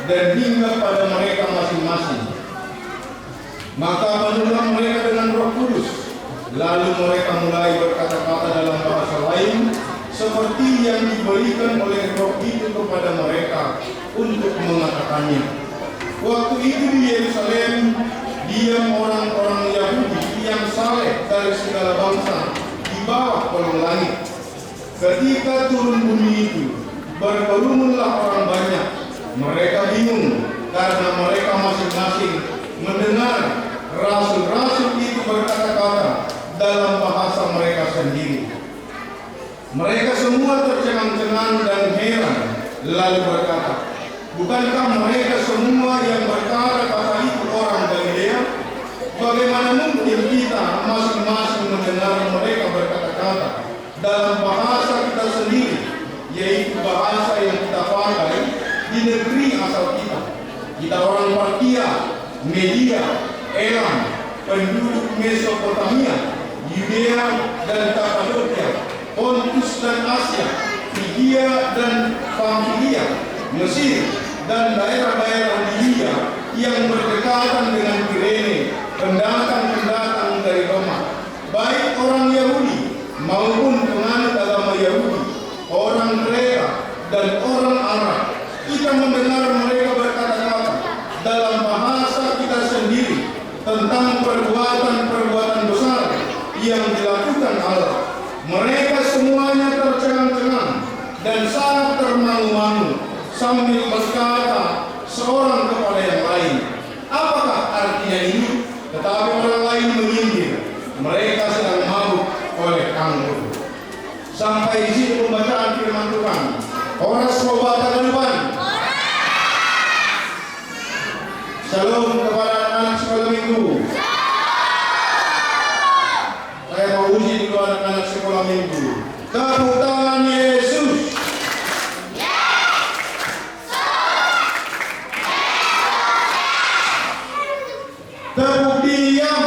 dan hingga pada mereka masing-masing. Maka penuhlah mereka dengan Roh Kudus, lalu mereka mulai berkata-kata dalam bahasa lain, seperti yang diberikan oleh Roh itu kepada mereka untuk mengatakannya. Waktu itu di Yerusalem diam orang-orang Yahudi yang saleh dari segala bangsa di bawah kolong langit. Ketika turun bunyi itu, berkerumunlah orang banyak. Mereka bingung karena mereka masing-masing mendengar rasul-rasul itu berkata-kata dalam bahasa mereka sendiri. Mereka semua tercengang-cengang dan heran, lalu berkata, bukankah mereka semua yang berkata-kata itu orang Galilea? Bagaimana mungkin kita masing-masing mendengar mereka berkata-kata dalam bahasa kita sendiri, yaitu bahasa yang kita pakai di negeri asal kita? Kita orang Partia, Media, Elam, penduduk Mesopotamia, Yudea dan Kapadokia, Pontus dan Asia, Frigia dan Pamfilia, Mesir dan daerah-daerah Libya yang berdekatan dengan Kirene, pendatang-pendatang dari Roma, baik orang Yahudi maupun penganut agama Yahudi, orang Kreta dan orang Arab. Kita mendengar mereka berkata-kata dalam bahasa kita sendiri tentang perbuatan-perbuatan besar yang dilakukan Allah. Mereka semuanya tercengang-cengang dan sangat termangu-mangu sambil berkata seorang kepada yang lain, apakah artinya ini? Tetapi orang lain menyindir, mereka sedang mabuk oleh anggur. Sampai di sini pembacaan firman Tuhan. Horas Robata ke depan. Shalom kepada anak-anak sekolah minggu. Saya mau uji dulu anak-anak sekolah minggu. Tepuk tangan Yesus. Tepuk diam.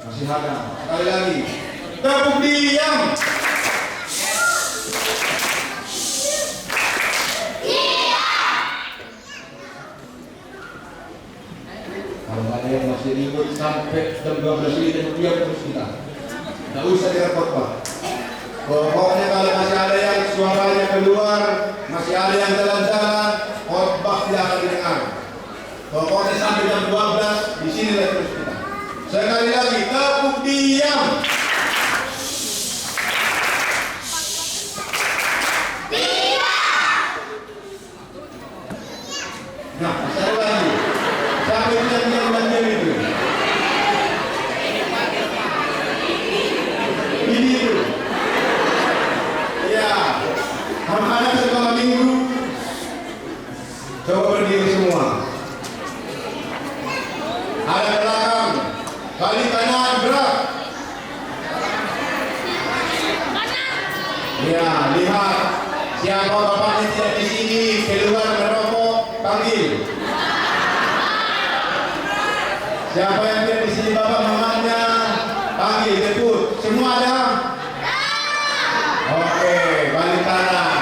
Masih ada. Sekali lagi. Tepuk diam. Kalau kalian masih ribut sampai jam 12 ini dan diam terus kita. Tidak usah direkod Pak. Pokoknya kalau masih ada yang suaranya keluar, masih ada yang jalan-jalan, khotbah tidak akan didengar. Pokoknya sampai jam 12 di sini terus kita. Sekali lagi, tepuk diam. Nah, saya lagi. Sampai diam itu. Ini itu. Ya, anak-anak sekolah minggu, coba berdiri semua. Ada belakang, balik kanan gerak. Ya, lihat siapa bapaknya tidak di sini, keluar merokok, panggil. Siapa yang tidak di sini bapak mamanya, panggil, jemput. Semua ada? Oke, balik kanan.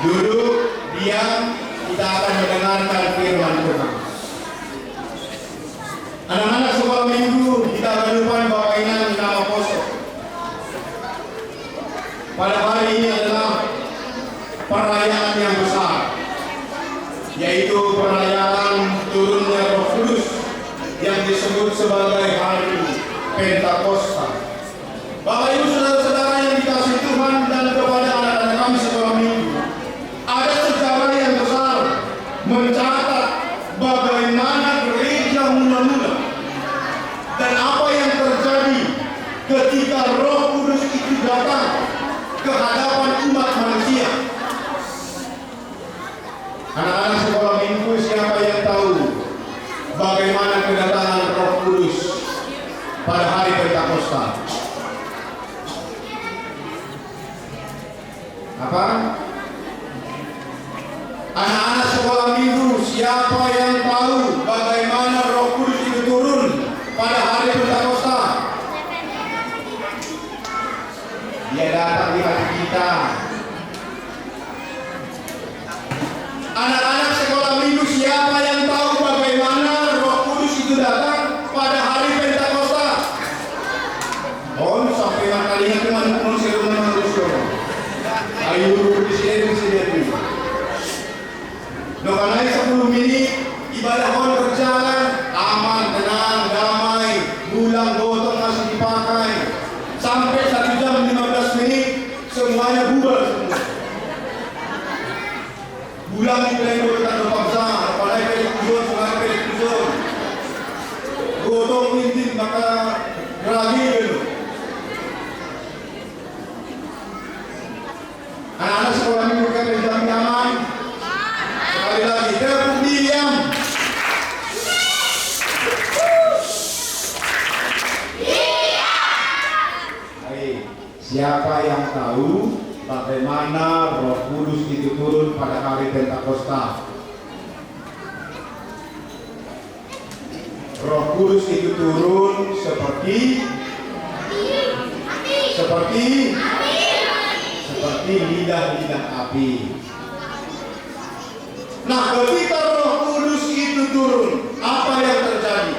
Duduk, diam, kita akan mendengarkan firman Tuhan. Anak-anak sekolah minggu, kita akan lupa Bapak Inan nama Poso. Pada hari ini adalah perayaan yang besar, yaitu perayaan turunnya Roh Kudus yang disebut sebagai hari Pentakosta. Bapak Ibu saudara-saudara yang dikasihi Tuhan dan kepada anak-anak kami sekolah minggu, ada sejarah yang besar mencatat bagaimana gereja mula-mula dan apa yang terjadi ketika Roh Kudus itu datang ke hadapan umat manusia. Anak-anak sekolah minggu, siapa yang tahu bagaimana kedatangan Roh Kudus pada hari Pentakosta? Apa? Anak-anak sekolah minggu, siapa yang tahu bagaimana Roh Kudus itu turun pada hari Pentakosta? kita. Anak-anak sekolah minggu, siapa yang tahu bagaimana Roh Kudus itu datang pada hari Pentakosta? Oh, sampai kalian teman-teman serumah manusia. Ayo di sini. Karena 10 menit ibadah on berjalan aman, tenang, damai, bulan gotong masih dipakai. Sampai 1 jam 15 menit semuanya bubar semua. Bulan di pleno tak terpaksa, apalagi pilih kuzon, semuanya pilih kuzon. Gotong intin maka lagi dulu. Anak-anak sekolah minggu kan menjadi aman. Sekali lagi, tepuk diam. Baik, siapa yang tahu bagaimana Roh Kudus itu turun pada hari Pentakosta? Roh Kudus itu turun seperti lidah-lidah api. Nah, ketika Roh Kudus itu turun, apa yang terjadi?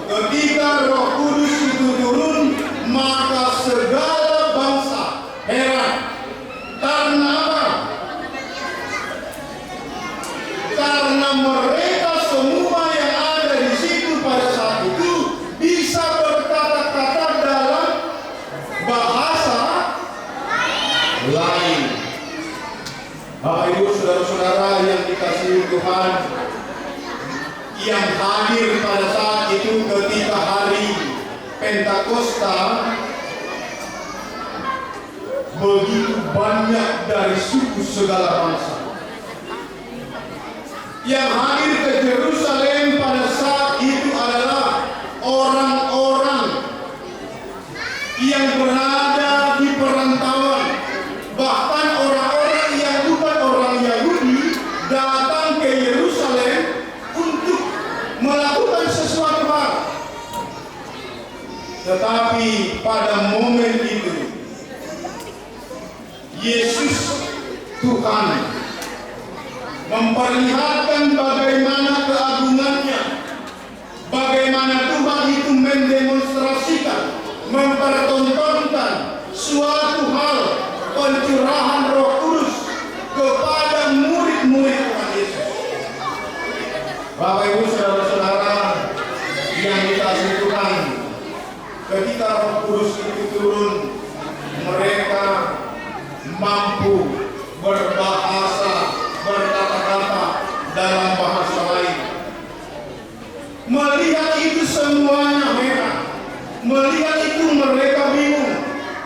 Ketika Roh Kudus itu turun, maka segala bangsa heran. Karena apa? Karena mereka semua yang ada di situ pada saat itu bisa berkata-kata dalam bahasa lain. Bapak Ibu saudara-saudara yang dikasihi Tuhan, yang hadir pada saat itu ketika hari Pentakosta, begitu banyak dari suku segala bangsa yang hadir ke Yerusalem pada saat itu adalah orang-orang yang berada di perantauan, bahkan orang-orang yang bukan orang Yahudi datang ke Yerusalem untuk melakukan sesuatu hal. Tetapi pada momen itu Yesus Tuhan memperlihatkan bagaimana keagungannya, bagaimana Tuhan itu mendemonstrasikan, mempertontonkan suatu hal pencurahan Roh Kudus kepada murid-murid Tuhan Yesus. Bapak Ibu saudara-saudara yang dikasihi Tuhan, ketika Roh Kudus itu turun, mereka mampu berbahasa, berkata-kata dalam bahasa lain. Melihat itu semuanya heran. Melihat itu mereka bingung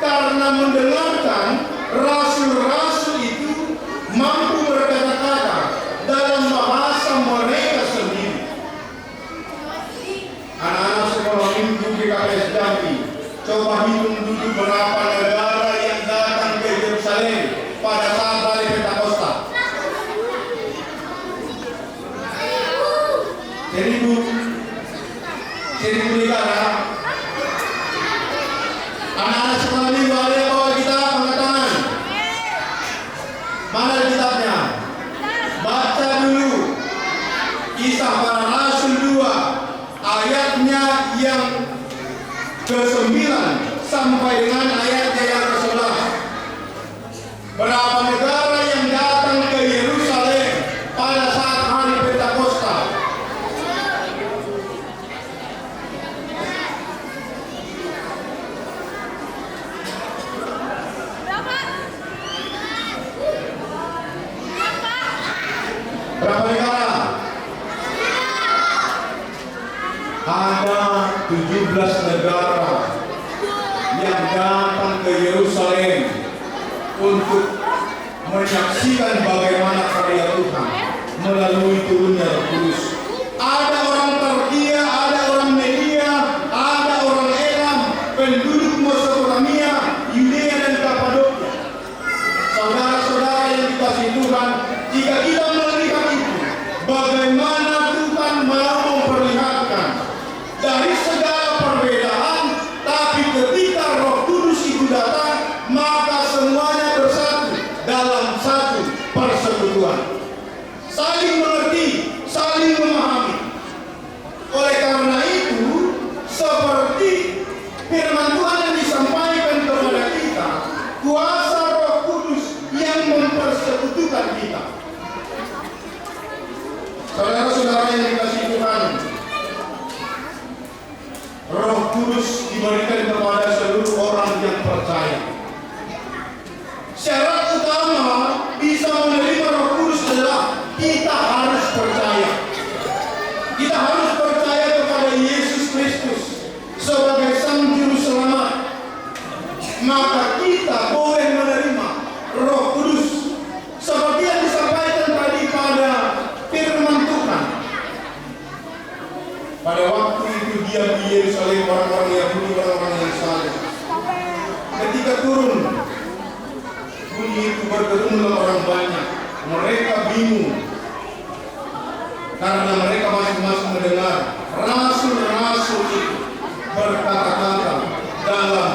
karena mendengarkan rasul-rasul itu mampu berkata-kata dalam bahasa mereka sendiri. Anak-anak sekolah minggu GKS Jambi, coba hitung dulu berapa negara yang datang ke Yerusalem pada saat hari Pentakosta. 1.000 negara. Anak-anak sekolah minggu ada yang bawa kitab, angkat tangan. Mana kitabnya? Baca dulu Kisah Para Rasul 2 ayatnya yang ke-9 sampai dengan ayatnya yang ke-11. Berapa negara yang datang ke Yerusalem pada saat hari Pentakosta? Berapa negara? Ada 17 negara yang datang ke Yerusalem untuk menyaksikan bagaimana karya Tuhan melalui turunnya Roh Kudus. Ada orang Turkia, ada orang Media, ada orang Elam, penduduk Mesopotamia, Yudea dan Kapadokia. Saudara-saudara yang dikasihi Tuhan, jika kita melihat itu, bagaimana Tuhan mau memperlihatkan dari segala perbedaan, tapi ketika Roh Kudus kuasa Roh Kudus yang mempersekutukan kita. Saudara-saudara yang dikasihi Tuhan, Roh Kudus diberikan kepada seluruh orang yang percaya. Syarat utama bisa menerima Roh Kudus adalah kita harus percaya. Kita harus percaya kepada Yesus Kristus sebagai Sang Juru Selamat. Maka kita boleh menerima Roh Kudus seperti yang disampaikan tadi pada firman Tuhan. Pada waktu itu diam di Yerusalem orang-orang Yahudi, orang-orang yang saleh. Ketika turun, bunyi itu berkerumun orang banyak. Mereka bingung karena mereka masing-masing mendengar rasul-rasul itu berkata-kata dalam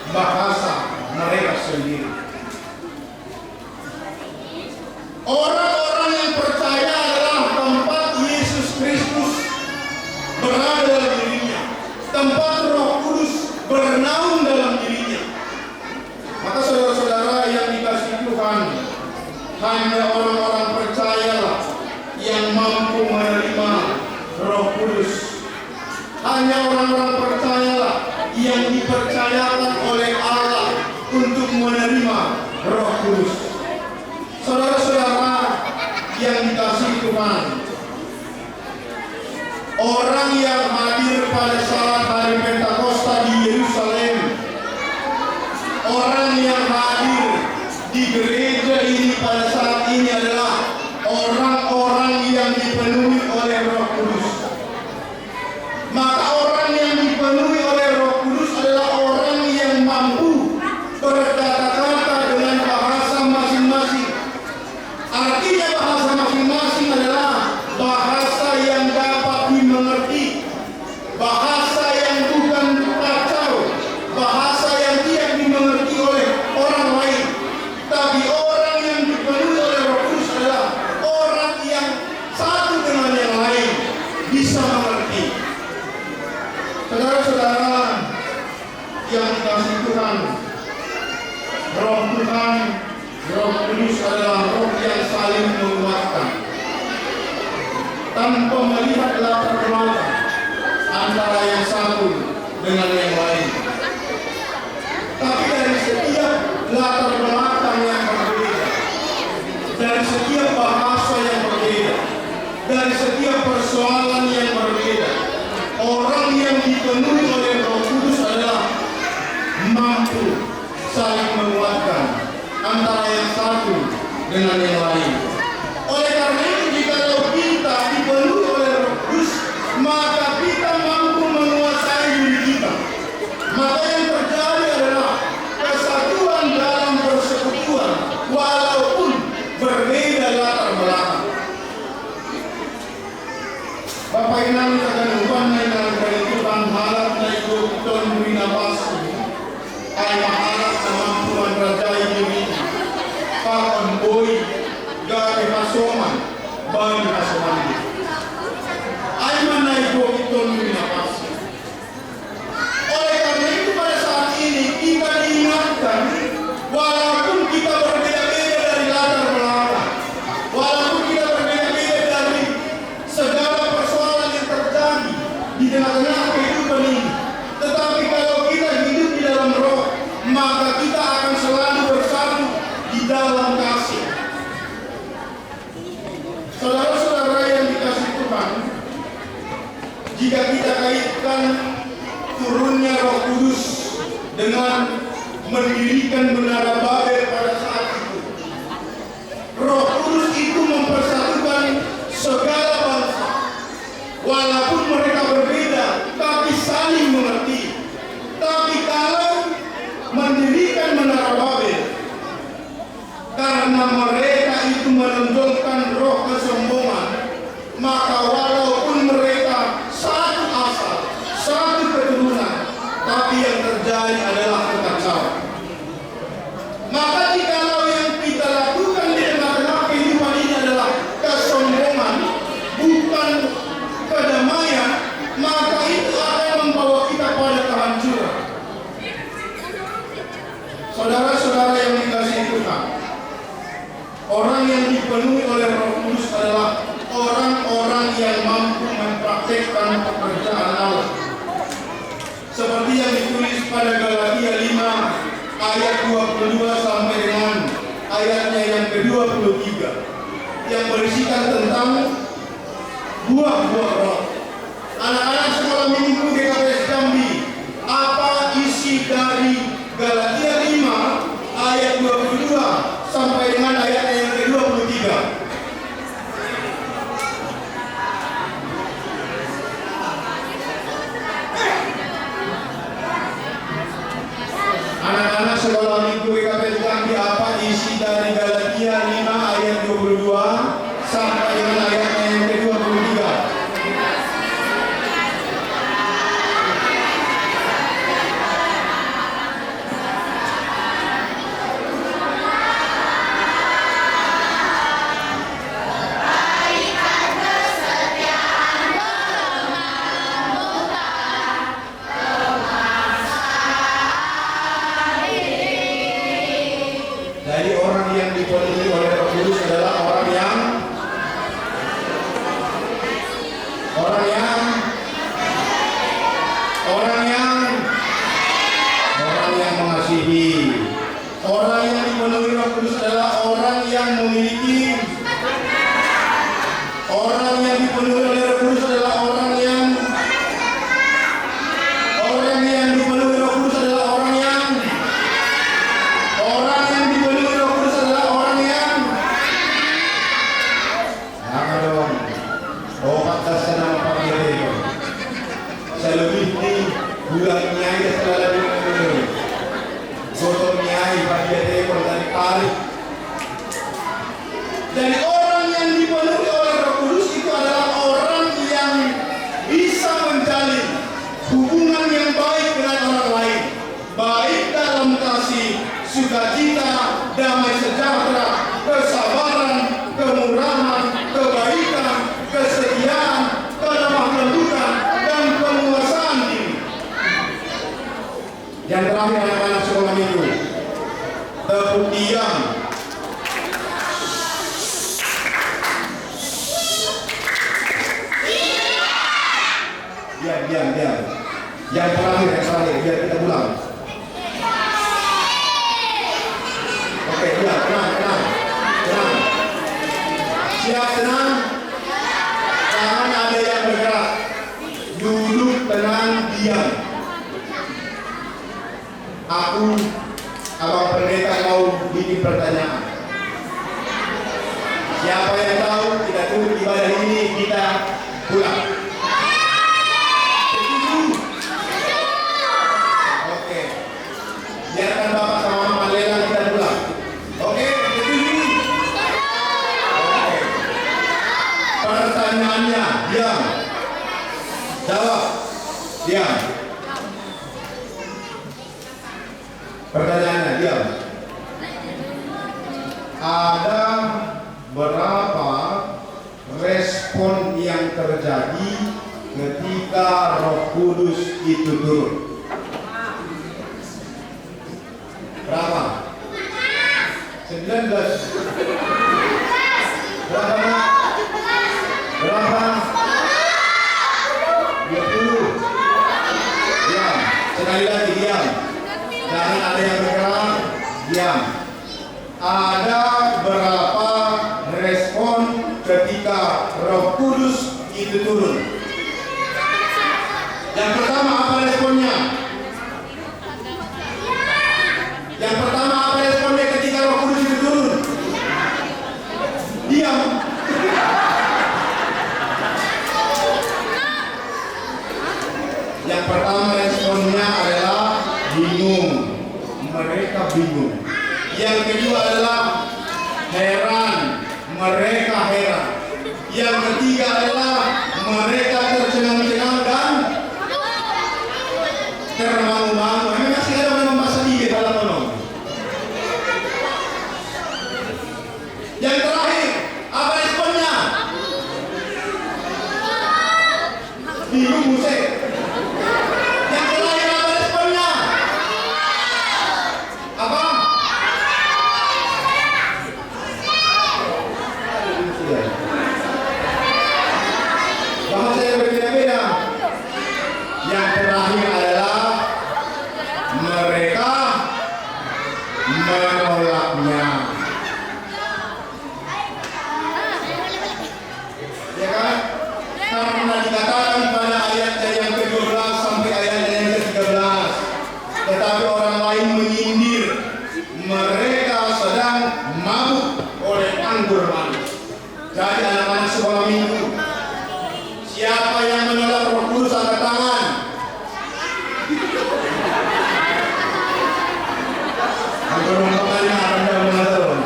bahasa mereka sendiri. Orang-orang yang percaya adalah tempat Yesus Kristus berada dalam dirinya, tempat Roh Kudus bernaung dalam dirinya. Maka saudara-saudara yang dikasihi Tuhan, hanya orang-orang percayalah yang mampu menerima Roh Kudus. Hanya orang-orang percayalah yang dipercayakan oleh Allah untuk menerima Roh Kudus. Saudara-saudara yang dikasihi Tuhan, orang yang hadir pada saat hari Pentakosta di Yerusalem, orang yang hadir di gereja ini pada saat ini adalah orang-orang yang dipenuhi oleh Roh Kudus. Maka orang yang dipenuhi oleh Roh Kudus adalah orang yang mampu berkata-kata dengan bahasa masing-masing. Artinya bahasa masing-masing adalah bahasa yang dapat dimengerti, bahasa yang bukan kacau, bahasa yang tidak dimengerti oleh orang lain. Tapi orang yang dipenuhi oleh Roh Kudus adalah orang yang satu dengan yang lain bisa mengerti. Saudara-saudara yang dikasihi Tuhan, Roh Tuhan, Roh Kudus adalah Roh yang saling menguatkan tanpa melihat latar belakang antara yang satu dengan yang lain. Tapi dari setiap latar belakang yang berbeda, dari setiap bahasa yang berbeda, dari setiap persoalan yang berbeda, orang yang dipenuhi oleh Roh Kudus adalah mampu saling menguatkan antara yang satu dengan yang lain. Oleh karena itu, jika kita dipenuhi oleh Roh Kudus, maka kita mampu menguasai diri kita. Maka yang terjadi adalah kesatuan dalam persekutuan, walaupun berbeda latar belakang. Bapak Ibu akan ubah dalam kehidupan halap na ito ton binapas ay mahalap na mampuan rajay diri pakon boy gari pasoman bani pasoman ay manay ko ton binapas. Oleh karena itu pada saat ini kita diingatkan, walaupun kita berbeda-beda dari latar belakang, walaupun kita berbeda-beda dari segala persoalan yang terjadi di tengah-tengah kehidupan ini, tetapi kalau kita hidup di dalam Roh, maka kita akan selalu bersatu di dalam kasih. Saudara-saudara yang dikasihi Tuhan, jika kita kaitkan turunnya Roh Kudus dengan mendirikan menara Babel pada saat itu, Roh Kudus itu mempersatukan segala bangsa, walaupun mereka berbeda, tapi saling mengerti. Tapi kalau mendirikan menara Babel, karena mereka itu menonjolkan roh kesombongan, maka walaupun mereka satu asal, satu keturunan, tapi yang terjadi adalah kekacauan. Maka jikalau yang kita lakukan di tengah-tengah kehidupan ini adalah kesombongan, bukan kedamaian, maka itu akan membawa kita pada kehancuran. Saudara-saudara Tuhan. Orang yang dipenuhi oleh Roh Kudus adalah orang-orang yang mampu mempraktekkan pekerjaan Allah. Seperti yang ditulis pada Galatia 5 ayat 22 sampai dengan ayatnya yang ke-23 yang berisikan tentang buah-buah roh. Anak-anak sekolah minggu GKPS Jambi, apa isi dari Galatia 5 ayat 22 sampai dengan ayat yang ke-23? Anak-anak sekolah minggu GKPS Jambi, apa isi dari Galatia 5 ayat 22 sampai dengan ayat yang ke-23? Jadi orang yang dipenuhi oleh Roh Kudus adalah orang yang mengasihi. Orang yang dipenuhi Roh Kudus adalah orang yang memiliki. Orang yang dipenuhi oleh Roh Kudus adalah orang yang dipenuhi Roh Kudus adalah orang yang dipenuhi Roh Kudus adalah orang yang dong. Opat dasar nama pakai itu. Saya lebih di bulannya itu selalu dulu. Fotonya ibadah itu dari tarik. Jadi orang yang dipenuhi oleh Roh Kudus itu adalah orang yang bisa menjalin hubungan yang baik dengan orang lain, baik dalam kasih, sukacita, damai sejahtera, kesabaran, kemurahan, kebaikan, kesetiaan, kelemah lembutan, dan penguasaan diri. Yang terakhir anak-anak sekolah minggu, tepuk diam. Diam. Yang terakhir, biar kita pulang. Oke, diam, tenang. Siap, tenang. Jangan ada yang bergerak. Duduk, tenang, diam. Abang Pendeta mau bikin pertanyaan. Siapa yang tahu kita tunggu ibadah ini kita pulang? Oke. Biarkan Bapak sama Mama Lela kita pulang. Oke, setuju? Oke. Pertanyaannya, diam. Jawab. Diam. Pertanyaannya, diam. Ada berapa respon yang terjadi ketika Roh Kudus itu turun? Berapa? 19. Berapa? 20. Diam. Sekali lagi diam. Jangan ada yang bergerak. Diam. Ada berapa respon ketika Roh Kudus itu turun? Yang pertama apa responnya? Yang pertama apa responnya ketika Roh Kudus itu turun? Diam. Yang pertama responnya adalah bingung. Mereka bingung. Yang kedua adalah heran. Mereka heran. Yang ketiga adalah mereka tercengang-cengang dan termangu-mangu. Memang masih ada memang bahasa di dalam penuh. Yang terakhir, apa responnya? Bingung musik. Yang terakhir apa responnya? Apa? Jadi anak-anak sekolah minggu, siapa yang menolak Roh Kudus angkat tangan. Angkat tangannya akan dalam mengatur.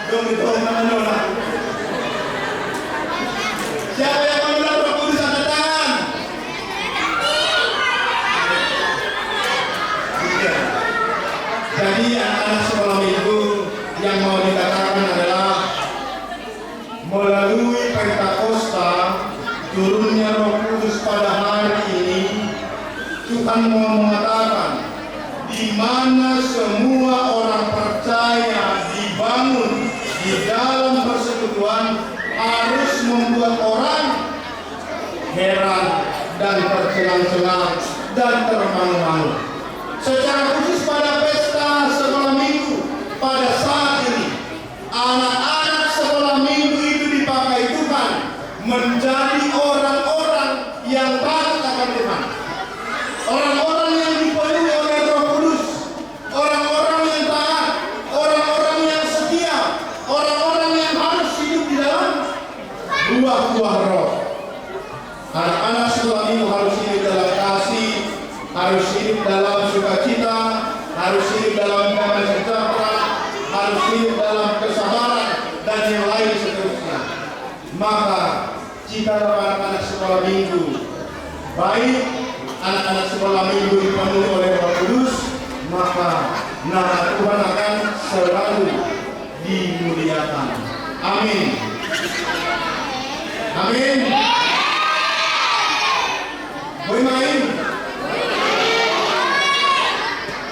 Dong itu menolak. Siapa yang menolak Roh Kudus angkat tangan. Jadi anak-anak sekolah minggu yang mau dikatakan adalah melalui Pentakosta turunnya Roh Kudus pada hari ini, Tuhan mau mengatakan di mana semua orang percaya dibangun di dalam persekutuan harus membuat orang heran dan tercengang-cengang dan termangu-mangu. Secara khusus pada pesta sekolah minggu pada saat ini, anak-anak sekolah minggu itu dipakai Tuhan menjadi orang-orang yang taat akan Tuhan, orang-orang yang dipenuhi oleh Roh Kudus, orang-orang yang taat, orang-orang yang setia, orang-orang yang harus hidup di dalam buah-buah roh. Anak-anak sekolah minggu harus hidup dalam kasih, harus hidup dalam sukacita, harus hidup dalam damai sejahtera, harus hidup dalam kesabaran dan yang lain seterusnya. Maka jika anak-anak sekolah minggu baik, anak-anak sekolah minggu dipenuhi oleh Roh Kudus, maka nama Tuhan akan selalu dimuliakan. Amin. Amin. Boleh main?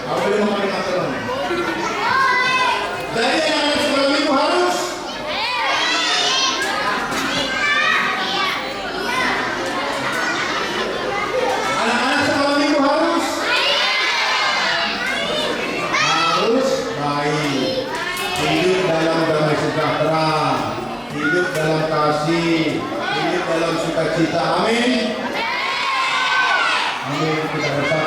Apa boleh main aturan? Jadi anak-anak sekolah minggu harus baik, hidup dalam damai sejahtera, hidup dalam kasih, hidup dalam sukacita. Amin. Amin. Kita bersama.